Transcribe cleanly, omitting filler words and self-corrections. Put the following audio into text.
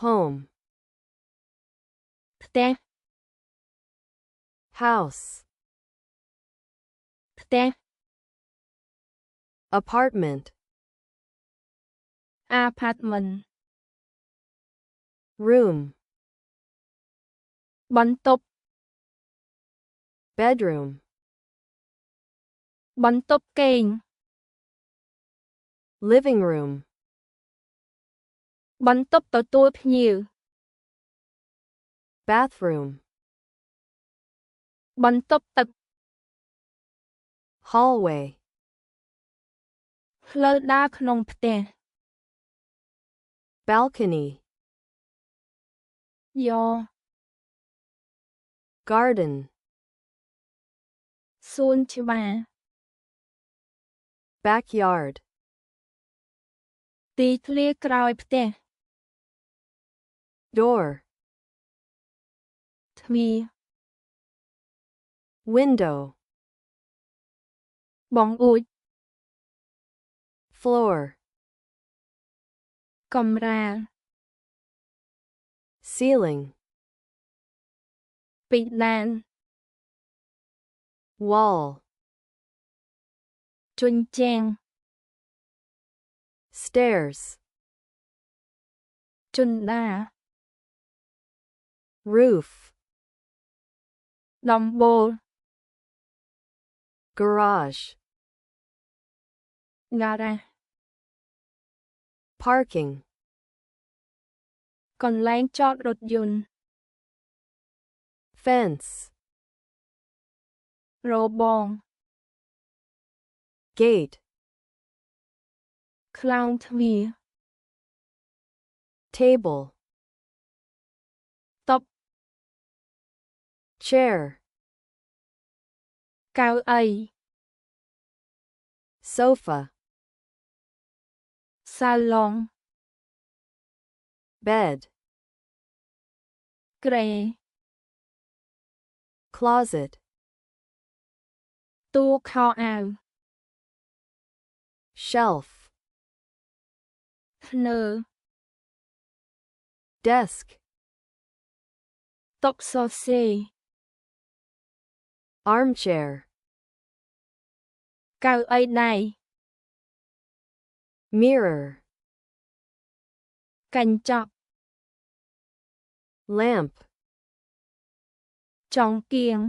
home ផ្ទះ house ផ្ទះ apartment apartment room បន្ទប់ bedroom បន្ទប់គេង living room បន្ទប់ទទួលភ្ញៀវ bathroom បន្ទប់ទឹក hallway ផ្លូវដើរក្នុងផ្ទះ balcony យ៉ garden សួនច្បារ backyard ទីធ្លាក្រោយផ្ទះ door ទ្វារ window បង្អួច floor កំរាល ceiling ពិដាន wall ជញ្ជាំង stairs ជណ្ដារ roof ដំបូល garage ហ្គារ៉ាស parking កន្លែងចតរថយន្ត fence របង gate ខ្លោងទ្វារ table តុ chair កៅអី sofa សាឡុង bed ក្រេ closet តួខោអាវ shelf ធ្នើ desk តុសរសេរ armchair កៅអីដៃ mirror កញ្ចក់ lamp ចង្កៀង